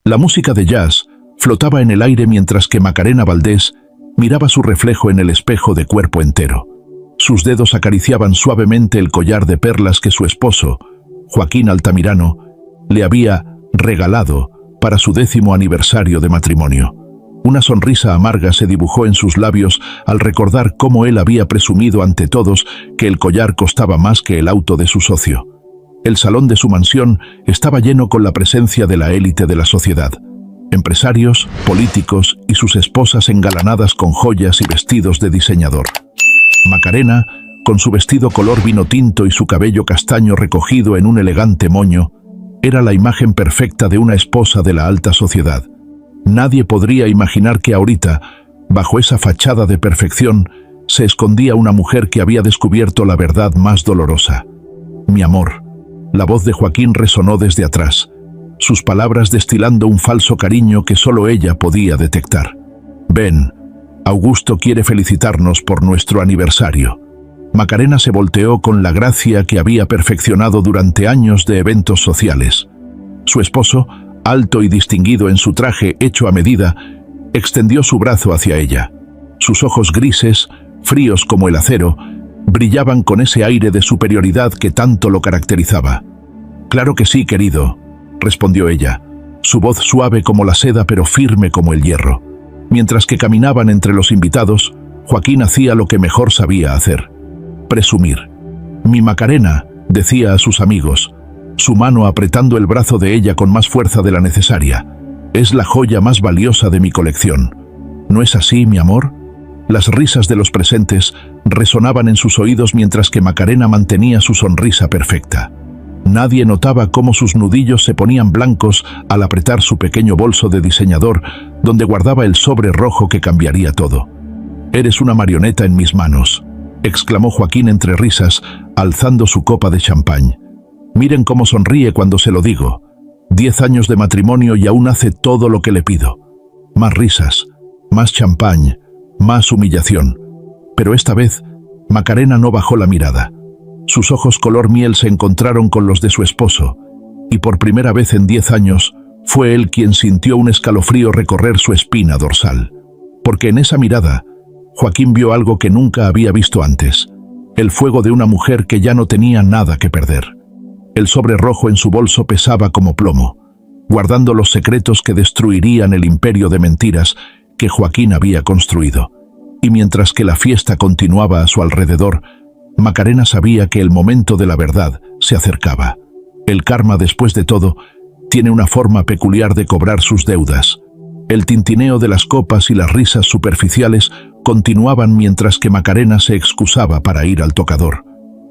La música de jazz flotaba en el aire mientras que Macarena Valdés miraba su reflejo en el espejo de cuerpo entero. Sus dedos acariciaban suavemente el collar de perlas que su esposo, Joaquín Altamirano, le había regalado para su 10º aniversario de matrimonio. Una sonrisa amarga se dibujó en sus labios al recordar cómo él había presumido ante todos que el collar costaba más que el auto de su socio. El salón de su mansión estaba lleno con la presencia de la élite de la sociedad. Empresarios, políticos y sus esposas engalanadas con joyas y vestidos de diseñador. Macarena, con su vestido color vino tinto y su cabello castaño recogido en un elegante moño, era la imagen perfecta de una esposa de la alta sociedad. Nadie podría imaginar que ahorita, bajo esa fachada de perfección, se escondía una mujer que había descubierto la verdad más dolorosa. «Mi amor». La voz de Joaquín resonó desde atrás, sus palabras destilando un falso cariño que solo ella podía detectar. «Ven, Augusto quiere felicitarnos por nuestro aniversario». Macarena se volteó con la gracia que había perfeccionado durante años de eventos sociales. Su esposo, alto y distinguido en su traje hecho a medida, extendió su brazo hacia ella. Sus ojos grises, fríos como el acero, brillaban con ese aire de superioridad que tanto lo caracterizaba. «Claro que sí, querido», respondió ella, su voz suave como la seda pero firme como el hierro. Mientras que caminaban entre los invitados, Joaquín hacía lo que mejor sabía hacer: presumir. «Mi Macarena», decía a sus amigos, su mano apretando el brazo de ella con más fuerza de la necesaria, «es la joya más valiosa de mi colección. ¿No es así, mi amor?». Las risas de los presentes resonaban en sus oídos mientras que Macarena mantenía su sonrisa perfecta. Nadie notaba cómo sus nudillos se ponían blancos al apretar su pequeño bolso de diseñador, donde guardaba el sobre rojo que cambiaría todo. «Eres una marioneta en mis manos», exclamó Joaquín entre risas, alzando su copa de champán. «Miren cómo sonríe cuando se lo digo. 10 años de matrimonio y aún hace todo lo que le pido». Más risas, más champán, más humillación. Pero esta vez, Macarena no bajó la mirada. Sus ojos color miel se encontraron con los de su esposo, y por primera vez en 10 años, fue él quien sintió un escalofrío recorrer su espina dorsal. Porque en esa mirada, Joaquín vio algo que nunca había visto antes: el fuego de una mujer que ya no tenía nada que perder. El sobre rojo en su bolso pesaba como plomo, guardando los secretos que destruirían el imperio de mentiras que Joaquín había construido. Y mientras que la fiesta continuaba a su alrededor, Macarena sabía que el momento de la verdad se acercaba. El karma, después de todo, tiene una forma peculiar de cobrar sus deudas. El tintineo de las copas y las risas superficiales continuaban mientras que Macarena se excusaba para ir al tocador.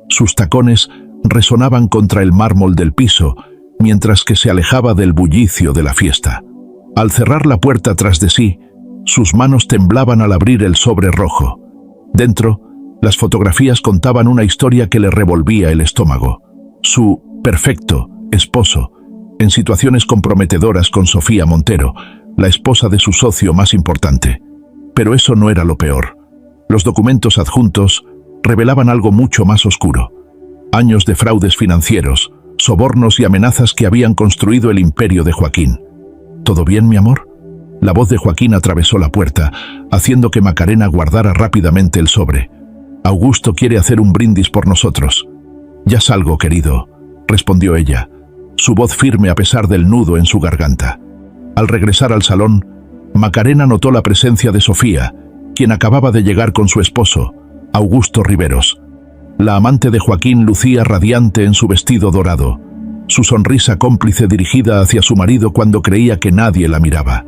Sus tacones resonaban contra el mármol del piso, mientras que se alejaba del bullicio de la fiesta. Al cerrar la puerta tras de sí, sus manos temblaban al abrir el sobre rojo. Dentro, las fotografías contaban una historia que le revolvía el estómago. Su perfecto esposo, en situaciones comprometedoras con Sofía Montero, la esposa de su socio más importante. Pero eso no era lo peor. Los documentos adjuntos revelaban algo mucho más oscuro. Años de fraudes financieros, sobornos y amenazas que habían construido el imperio de Joaquín. «¿Todo bien, mi amor?». La voz de Joaquín atravesó la puerta, haciendo que Macarena guardara rápidamente el sobre. «Augusto quiere hacer un brindis por nosotros». «Ya salgo, querido», respondió ella, su voz firme a pesar del nudo en su garganta. Al regresar al salón, Macarena notó la presencia de Sofía, quien acababa de llegar con su esposo, Augusto Riveros. La amante de Joaquín lucía radiante en su vestido dorado, su sonrisa cómplice dirigida hacia su marido cuando creía que nadie la miraba.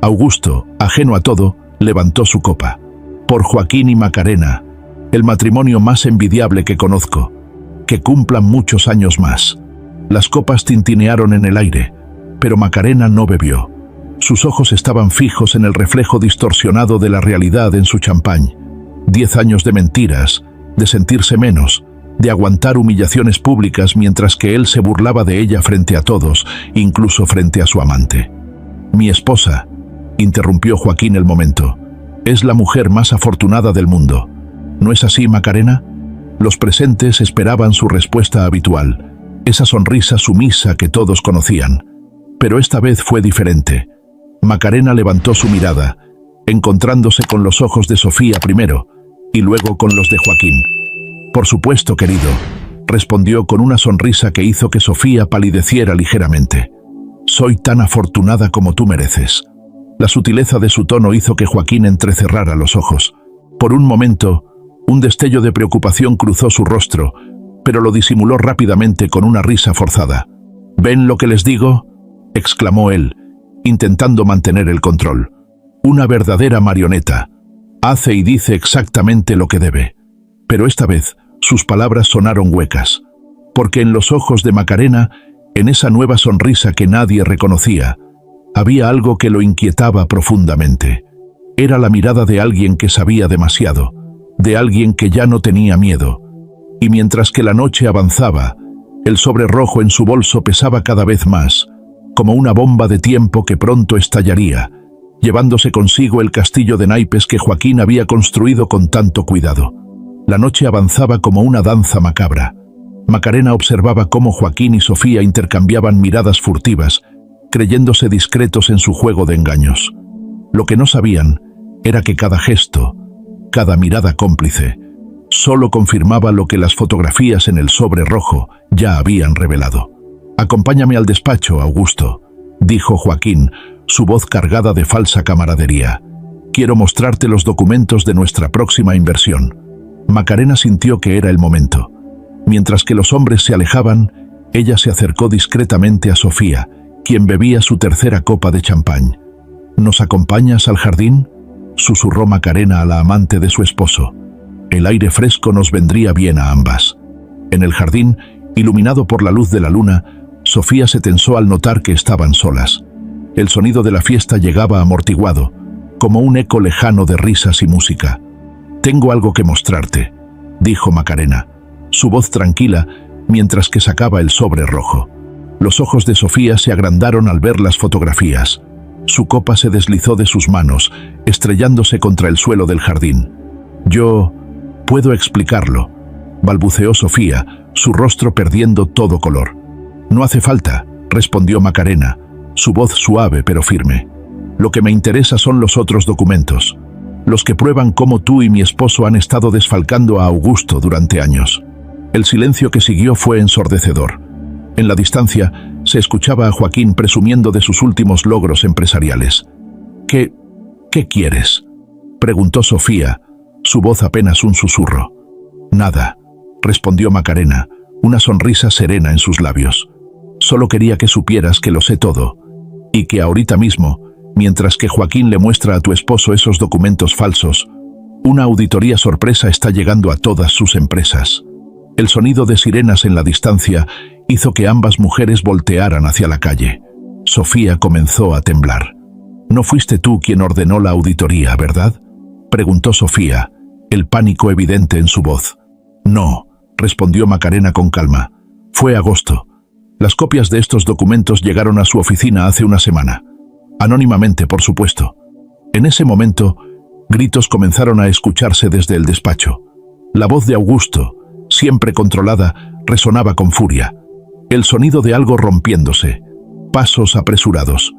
Augusto, ajeno a todo, levantó su copa. «Por Joaquín y Macarena, el matrimonio más envidiable que conozco. Que cumplan muchos años más». Las copas tintinearon en el aire, pero Macarena no bebió. Sus ojos estaban fijos en el reflejo distorsionado de la realidad en su champán. 10 años de mentiras, de sentirse menos, de aguantar humillaciones públicas mientras que él se burlaba de ella frente a todos, incluso frente a su amante. «Mi esposa», interrumpió Joaquín el momento, «es la mujer más afortunada del mundo. ¿No es así, Macarena?». Los presentes esperaban su respuesta habitual, esa sonrisa sumisa que todos conocían. Pero esta vez fue diferente. Macarena levantó su mirada, encontrándose con los ojos de Sofía primero, y luego con los de Joaquín. «Por supuesto, querido», respondió con una sonrisa que hizo que Sofía palideciera ligeramente. «Soy tan afortunada como tú mereces». La sutileza de su tono hizo que Joaquín entrecerrara los ojos. Por un momento, un destello de preocupación cruzó su rostro, pero lo disimuló rápidamente con una risa forzada. «¿Ven lo que les digo?», exclamó él, intentando mantener el control. «Una verdadera marioneta. Hace y dice exactamente lo que debe». Pero esta vez, sus palabras sonaron huecas, porque en los ojos de Macarena, en esa nueva sonrisa que nadie reconocía, había algo que lo inquietaba profundamente. Era la mirada de alguien que sabía demasiado, de alguien que ya no tenía miedo. Y mientras que la noche avanzaba, el sobre rojo en su bolso pesaba cada vez más, como una bomba de tiempo que pronto estallaría, llevándose consigo el castillo de naipes que Joaquín había construido con tanto cuidado. La noche avanzaba como una danza macabra. Macarena observaba cómo Joaquín y Sofía intercambiaban miradas furtivas, creyéndose discretos en su juego de engaños. Lo que no sabían era que cada gesto, cada mirada cómplice, solo confirmaba lo que las fotografías en el sobre rojo ya habían revelado. «Acompáñame al despacho, Augusto», dijo Joaquín, su voz cargada de falsa camaradería. «Quiero mostrarte los documentos de nuestra próxima inversión». Macarena sintió que era el momento. Mientras que los hombres se alejaban, ella se acercó discretamente a Sofía, quien bebía su tercera copa de champán. «¿Nos acompañas al jardín?», susurró Macarena a la amante de su esposo. El aire fresco nos vendría bien a ambas. En el jardín, iluminado por la luz de la luna, Sofía se tensó al notar que estaban solas. El sonido de la fiesta llegaba amortiguado, como un eco lejano de risas y música. «Tengo algo que mostrarte», dijo Macarena, su voz tranquila mientras que sacaba el sobre rojo. Los ojos de Sofía se agrandaron al ver las fotografías. Su copa se deslizó de sus manos, estrellándose contra el suelo del jardín. «Yo puedo explicarlo», balbuceó Sofía, su rostro perdiendo todo color. «No hace falta», respondió Macarena, su voz suave pero firme. «Lo que me interesa son los otros documentos, los que prueban cómo tú y mi esposo han estado desfalcando a Augusto durante años». El silencio que siguió fue ensordecedor. En la distancia, se escuchaba a Joaquín presumiendo de sus últimos logros empresariales. ¿Qué quieres?», preguntó Sofía, su voz apenas un susurro. «Nada», respondió Macarena, una sonrisa serena en sus labios. «Solo quería que supieras que lo sé todo, y que ahorita mismo, mientras que Joaquín le muestra a tu esposo esos documentos falsos, una auditoría sorpresa está llegando a todas sus empresas». El sonido de sirenas en la distancia hizo que ambas mujeres voltearan hacia la calle. Sofía comenzó a temblar. «No fuiste tú quien ordenó la auditoría, ¿verdad?», preguntó Sofía, el pánico evidente en su voz. «No», respondió Macarena con calma. «Fue agosto. Las copias de estos documentos llegaron a su oficina hace una semana. Anónimamente, por supuesto». En ese momento, gritos comenzaron a escucharse desde el despacho. La voz de Augusto, siempre controlada, resonaba con furia. El sonido de algo rompiéndose. Pasos apresurados.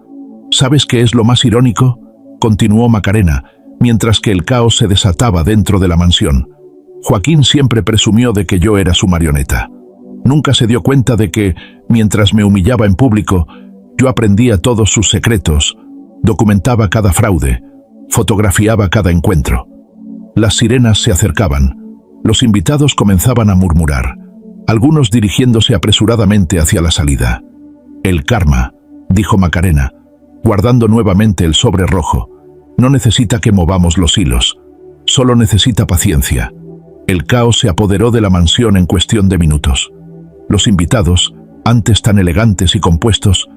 «¿Sabes qué es lo más irónico?», continuó Macarena, mientras que el caos se desataba dentro de la mansión. «Joaquín siempre presumió de que yo era su marioneta. Nunca se dio cuenta de que, mientras me humillaba en público, yo aprendía todos sus secretos, documentaba cada fraude, fotografiaba cada encuentro». Las sirenas se acercaban. Los invitados comenzaban a murmurar, algunos dirigiéndose apresuradamente hacia la salida. «El karma», dijo Macarena, guardando nuevamente el sobre rojo. «No necesita que movamos los hilos, solo necesita paciencia». El caos se apoderó de la mansión en cuestión de minutos. Los invitados, antes tan elegantes y compuestos,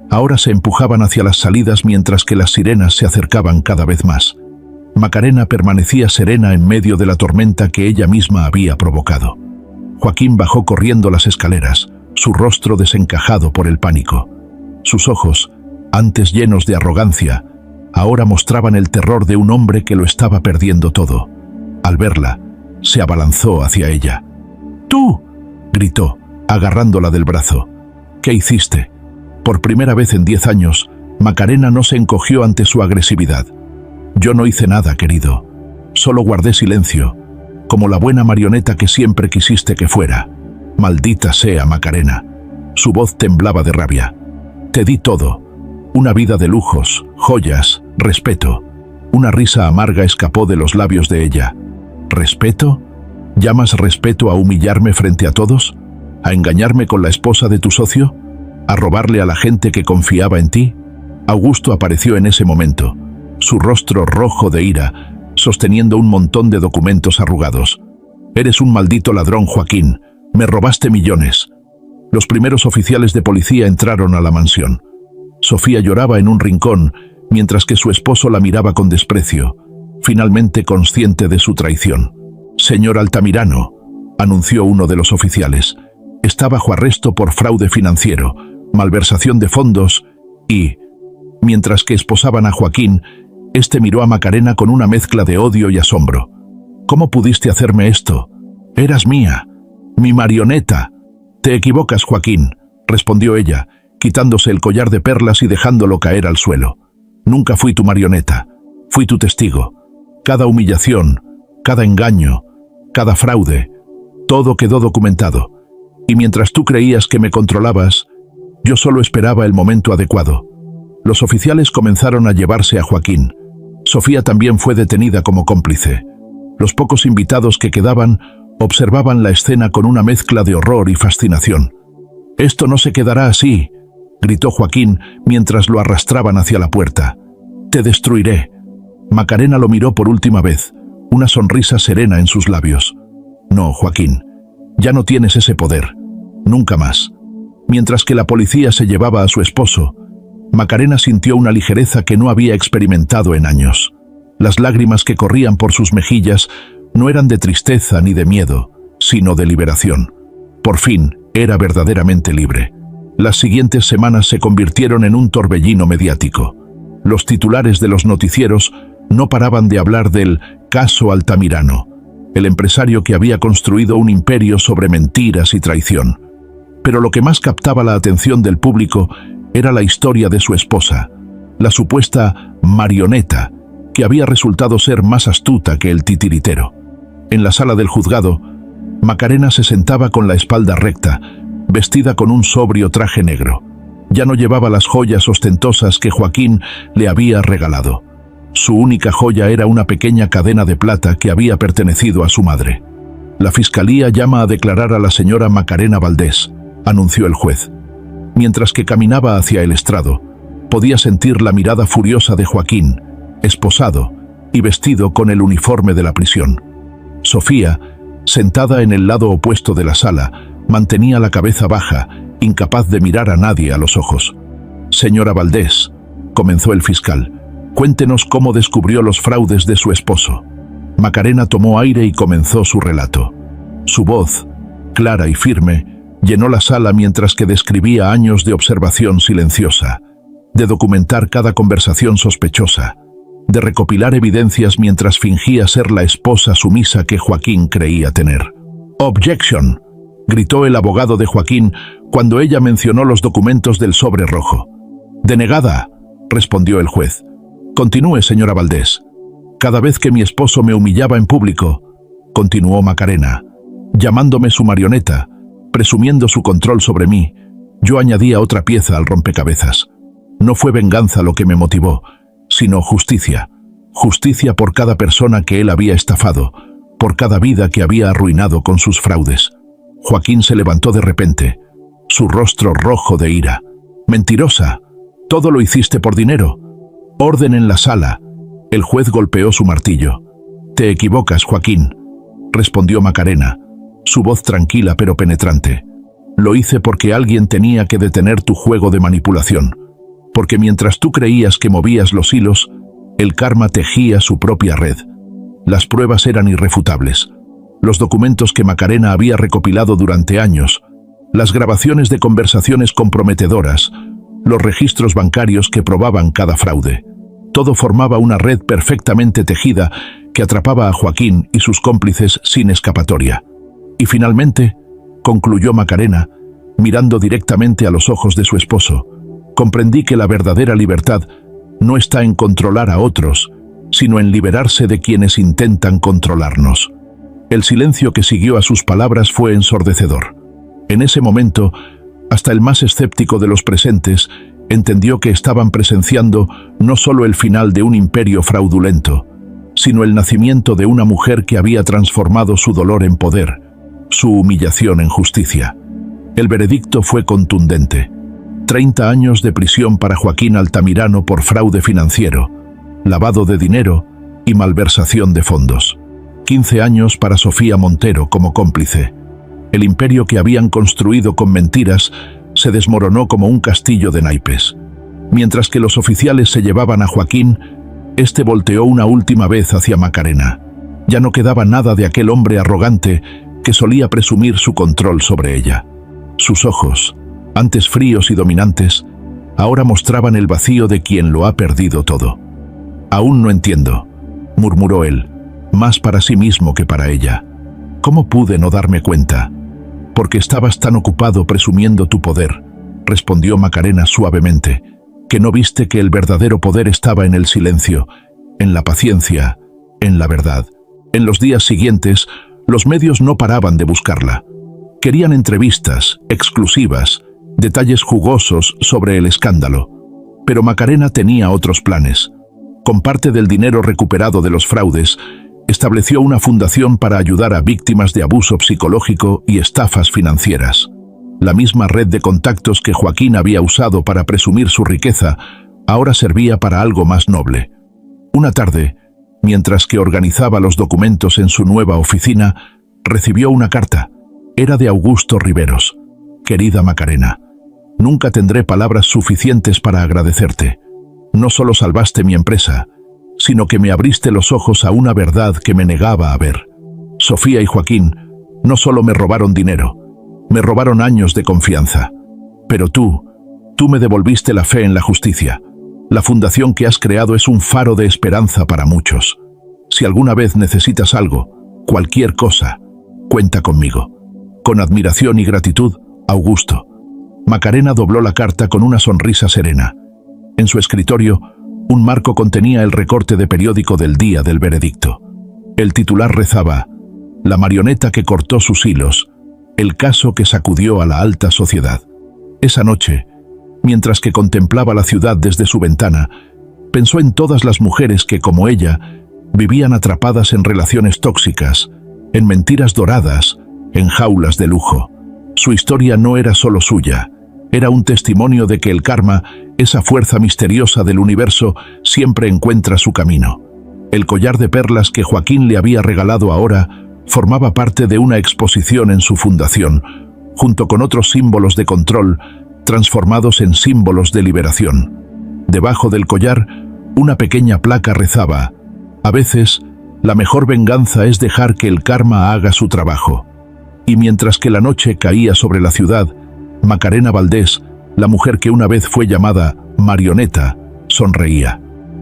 ahora se empujaban hacia las salidas mientras que las sirenas se acercaban cada vez más. Macarena permanecía serena en medio de la tormenta que ella misma había provocado. Joaquín bajó corriendo las escaleras, su rostro desencajado por el pánico. Sus ojos, antes llenos de arrogancia, ahora mostraban el terror de un hombre que lo estaba perdiendo todo. Al verla, se abalanzó hacia ella. «¡Tú!», gritó, agarrándola del brazo. «¿Qué hiciste? Por primera vez en 10 años, Macarena no se encogió ante su agresividad. Yo no hice nada, querido. Solo guardé silencio, como la buena marioneta que siempre quisiste que fuera. Maldita sea, Macarena. Su voz temblaba de rabia. Te di todo. Una vida de lujos, joyas, respeto. Una risa amarga escapó de los labios de ella. ¿Respeto? ¿Llamas respeto a humillarme frente a todos? ¿A engañarme con la esposa de tu socio? ¿A robarle a la gente que confiaba en ti? Augusto apareció en ese momento, su rostro rojo de ira, sosteniendo un montón de documentos arrugados. Eres un maldito ladrón, Joaquín. Me robaste millones. Los primeros oficiales de policía entraron a la mansión. Sofía lloraba en un rincón, mientras que su esposo la miraba con desprecio, finalmente consciente de su traición. Señor Altamirano, anunció uno de los oficiales, está bajo arresto por fraude financiero, malversación de fondos y... Mientras que esposaban a Joaquín, este miró a Macarena con una mezcla de odio y asombro. ¿Cómo pudiste hacerme esto? Eras mía, mi marioneta. Te equivocas, Joaquín, respondió ella, quitándose el collar de perlas y dejándolo caer al suelo. Nunca fui tu marioneta, fui tu testigo. Cada humillación, cada engaño, cada fraude, todo quedó documentado. Y mientras tú creías que me controlabas, yo solo esperaba el momento adecuado. Los oficiales comenzaron a llevarse a Joaquín. Sofía también fue detenida como cómplice. Los pocos invitados que quedaban observaban la escena con una mezcla de horror y fascinación. «Esto no se quedará así», gritó Joaquín mientras lo arrastraban hacia la puerta. «Te destruiré». Macarena lo miró por última vez, una sonrisa serena en sus labios. «No, Joaquín, ya no tienes ese poder. Nunca más». Mientras que la policía se llevaba a su esposo, Macarena sintió una ligereza que no había experimentado en años. Las lágrimas que corrían por sus mejillas no eran de tristeza ni de miedo, sino de liberación. Por fin, era verdaderamente libre. Las siguientes semanas se convirtieron en un torbellino mediático. Los titulares de los noticieros no paraban de hablar del caso Altamirano, el empresario que había construido un imperio sobre mentiras y traición. Pero lo que más captaba la atención del público era la historia de su esposa, la supuesta marioneta, que había resultado ser más astuta que el titiritero. En la sala del juzgado, Macarena se sentaba con la espalda recta, vestida con un sobrio traje negro. Ya no llevaba las joyas ostentosas que Joaquín le había regalado. Su única joya era una pequeña cadena de plata que había pertenecido a su madre. «La fiscalía llama a declarar a la señora Macarena Valdés», anunció el juez. Mientras que caminaba hacia el estrado, podía sentir la mirada furiosa de Joaquín, esposado y vestido con el uniforme de la prisión. Sofía, sentada en el lado opuesto de la sala, mantenía la cabeza baja, incapaz de mirar a nadie a los ojos. «Señora Valdés», comenzó el fiscal, «cuéntenos cómo descubrió los fraudes de su esposo». Macarena tomó aire y comenzó su relato. Su voz, clara y firme, llenó la sala mientras que describía años de observación silenciosa, de documentar cada conversación sospechosa, de recopilar evidencias mientras fingía ser la esposa sumisa que Joaquín creía tener. «Objection», gritó el abogado de Joaquín cuando ella mencionó los documentos del sobre rojo. «Denegada», respondió el juez. «Continúe, señora Valdés. Cada vez que mi esposo me humillaba en público», continuó Macarena, «llamándome su marioneta, presumiendo su control sobre mí, yo añadía otra pieza al rompecabezas. No fue venganza lo que me motivó, sino justicia. Justicia por cada persona que él había estafado, por cada vida que había arruinado con sus fraudes». Joaquín se levantó de repente, su rostro rojo de ira. «Mentirosa, todo lo hiciste por dinero». «Orden en la sala». El juez golpeó su martillo. «Te equivocas, Joaquín», respondió Macarena, su voz tranquila pero penetrante. «Lo hice porque alguien tenía que detener tu juego de manipulación. Porque mientras tú creías que movías los hilos, el karma tejía su propia red. Las pruebas eran irrefutables. Los documentos que Macarena había recopilado durante años, las grabaciones de conversaciones comprometedoras, los registros bancarios que probaban cada fraude. Todo formaba una red perfectamente tejida que atrapaba a Joaquín y sus cómplices sin escapatoria. Y finalmente, concluyó Macarena, mirando directamente a los ojos de su esposo, Comprendí que la verdadera libertad no está en controlar a otros, sino en liberarse de quienes intentan controlarnos. El silencio que siguió a sus palabras fue ensordecedor. En ese momento, hasta el más escéptico de los presentes entendió que estaban presenciando no solo el final de un imperio fraudulento, sino el nacimiento de una mujer que había transformado su dolor en poder, su humillación en justicia. El veredicto fue contundente. 30 años de prisión para Joaquín Altamirano por fraude financiero, lavado de dinero y malversación de fondos. 15 años para Sofía Montero como cómplice. El imperio que habían construido con mentiras se desmoronó como un castillo de naipes. Mientras que los oficiales se llevaban a Joaquín, este volteó una última vez hacia Macarena. Ya no quedaba nada de aquel hombre arrogante que solía presumir su control sobre ella. Sus ojos, antes fríos y dominantes, ahora mostraban el vacío de quien lo ha perdido todo. «Aún no entiendo», murmuró él, más para sí mismo que para ella. «¿Cómo pude no darme cuenta?» «Porque estabas tan ocupado presumiendo tu poder», respondió Macarena suavemente, «que no viste que el verdadero poder estaba en el silencio, en la paciencia, en la verdad». En los días siguientes, los medios no paraban de buscarla. Querían entrevistas, exclusivas, detalles jugosos sobre el escándalo. Pero Macarena tenía otros planes. Con parte del dinero recuperado de los fraudes, estableció una fundación para ayudar a víctimas de abuso psicológico y estafas financieras. La misma red de contactos que Joaquín había usado para presumir su riqueza, ahora servía para algo más noble. Una tarde, mientras que organizaba los documentos en su nueva oficina, recibió una carta. Era de Augusto Riveros. «Querida Macarena, nunca tendré palabras suficientes para agradecerte. No solo salvaste mi empresa, sino que me abriste los ojos a una verdad que me negaba a ver. Sofía y Joaquín no solo me robaron dinero, me robaron años de confianza. Pero tú me devolviste la fe en la justicia. La fundación que has creado es un faro de esperanza para muchos. Si alguna vez necesitas algo, cualquier cosa, cuenta conmigo. Con admiración y gratitud, Augusto». Macarena dobló la carta con una sonrisa serena. En su escritorio, un marco contenía el recorte de periódico del día del veredicto. El titular rezaba: «La marioneta que cortó sus hilos, el caso que sacudió a la alta sociedad». Esa noche, mientras que contemplaba la ciudad desde su ventana, pensó en todas las mujeres que, como ella, vivían atrapadas en relaciones tóxicas, en mentiras doradas, en jaulas de lujo. Su historia no era solo suya, era un testimonio de que el karma, esa fuerza misteriosa del universo, siempre encuentra su camino. El collar de perlas que Joaquín le había regalado ahora formaba parte de una exposición en su fundación, junto con otros símbolos de control, transformados en símbolos de liberación. Debajo del collar, una pequeña placa rezaba: «A veces, la mejor venganza es dejar que el karma haga su trabajo». Y mientras que la noche caía sobre la ciudad, Macarena Valdés, la mujer que una vez fue llamada marioneta, sonreía,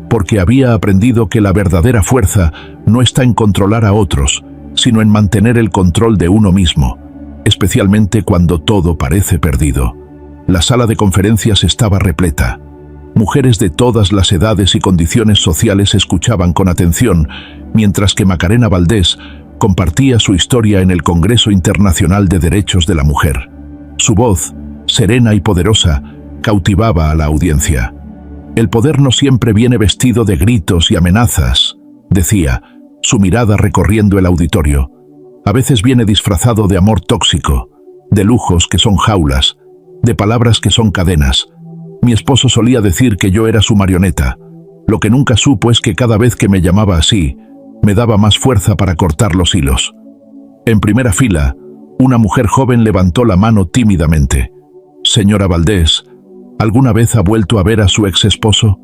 porque había aprendido que la verdadera fuerza no está en controlar a otros, sino en mantener el control de uno mismo, especialmente cuando todo parece perdido. La sala de conferencias estaba repleta. Mujeres de todas las edades y condiciones sociales escuchaban con atención, mientras que Macarena Valdés compartía su historia en el Congreso Internacional de Derechos de la Mujer. Su voz, serena y poderosa, cautivaba a la audiencia. «El poder no siempre viene vestido de gritos y amenazas», decía, su mirada recorriendo el auditorio. «A veces viene disfrazado de amor tóxico, de lujos que son jaulas, de palabras que son cadenas. Mi esposo solía decir que yo era su marioneta. Lo que nunca supo es que cada vez que me llamaba así, me daba más fuerza para cortar los hilos». En primera fila, una mujer joven levantó la mano tímidamente. «Señora Valdés, ¿alguna vez ha vuelto a ver a su ex esposo?»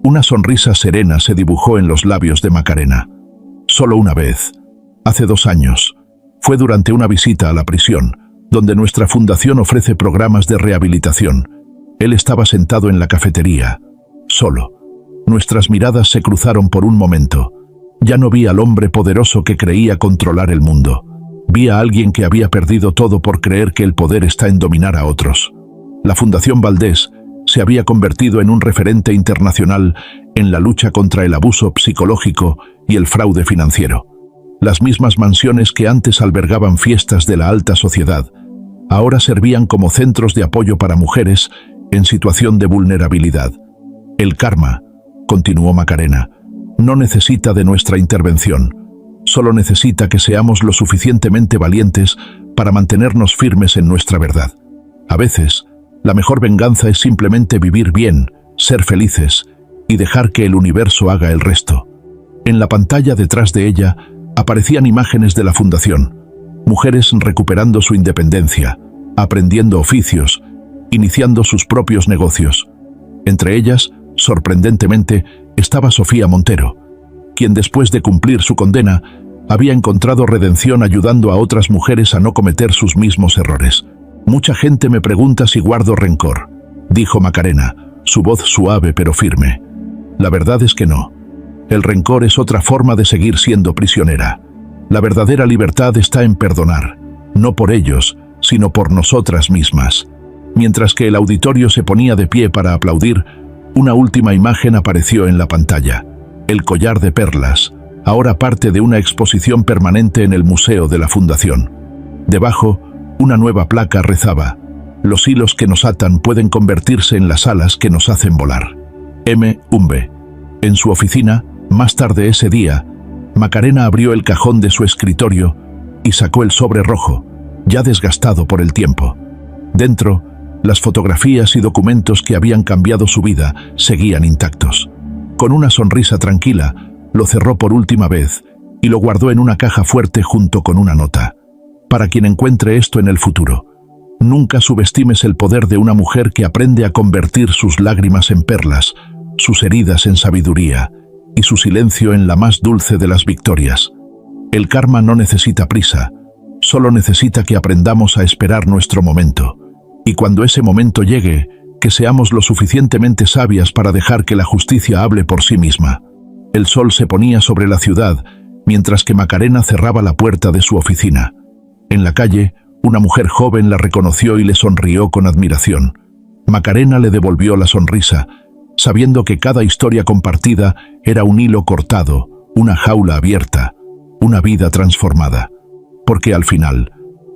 Una sonrisa serena se dibujó en los labios de Macarena. «Solo una vez, hace 2 años. Fue durante una visita a la prisión, donde nuestra fundación ofrece programas de rehabilitación. Él estaba sentado en la cafetería, solo. Nuestras miradas se cruzaron por un momento. Ya no vi al hombre poderoso que creía controlar el mundo. Vi a alguien que había perdido todo por creer que el poder está en dominar a otros. La Fundación Valdés se había convertido en un referente internacional en la lucha contra el abuso psicológico y el fraude financiero. Las mismas mansiones que antes albergaban fiestas de la alta sociedad, ahora servían como centros de apoyo para mujeres en situación de vulnerabilidad. El karma, continuó Macarena, no necesita de nuestra intervención, solo necesita que seamos lo suficientemente valientes para mantenernos firmes en nuestra verdad. A veces, la mejor venganza es simplemente vivir bien, ser felices y dejar que el universo haga el resto. En la pantalla detrás de ella aparecían imágenes de la fundación, mujeres recuperando su independencia, aprendiendo oficios, iniciando sus propios negocios. Entre ellas, sorprendentemente, estaba Sofía Montero, quien después de cumplir su condena, había encontrado redención ayudando a otras mujeres a no cometer sus mismos errores. Mucha gente me pregunta si guardo rencor, dijo Macarena, su voz suave pero firme. La verdad es que no. El rencor es otra forma de seguir siendo prisionera. La verdadera libertad está en perdonar, no por ellos, sino por nosotras mismas. Mientras que el auditorio se ponía de pie para aplaudir, una última imagen apareció en la pantalla. El collar de perlas, ahora parte de una exposición permanente en el Museo de la Fundación. Debajo, una nueva placa rezaba: los hilos que nos atan pueden convertirse en las alas que nos hacen volar. M. Umbe. En su oficina, más tarde ese día, Macarena abrió el cajón de su escritorio y sacó el sobre rojo, ya desgastado por el tiempo. Dentro, las fotografías y documentos que habían cambiado su vida seguían intactos. Con una sonrisa tranquila, lo cerró por última vez y lo guardó en una caja fuerte junto con una nota. Para quien encuentre esto en el futuro, nunca subestimes el poder de una mujer que aprende a convertir sus lágrimas en perlas, sus heridas en sabiduría y su silencio en la más dulce de las victorias. El karma no necesita prisa, solo necesita que aprendamos a esperar nuestro momento. Y cuando ese momento llegue, que seamos lo suficientemente sabias para dejar que la justicia hable por sí misma. El sol se ponía sobre la ciudad, mientras que Macarena cerraba la puerta de su oficina. En la calle, una mujer joven la reconoció y le sonrió con admiración. Macarena le devolvió la sonrisa, sabiendo que cada historia compartida era un hilo cortado, una jaula abierta, una vida transformada. Porque al final,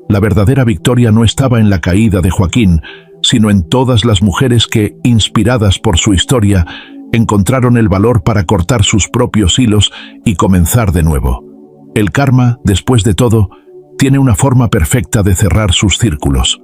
la verdadera victoria no estaba en la caída de Joaquín, sino en todas las mujeres que, inspiradas por su historia, encontraron el valor para cortar sus propios hilos y comenzar de nuevo. El karma, después de todo, tiene una forma perfecta de cerrar sus círculos.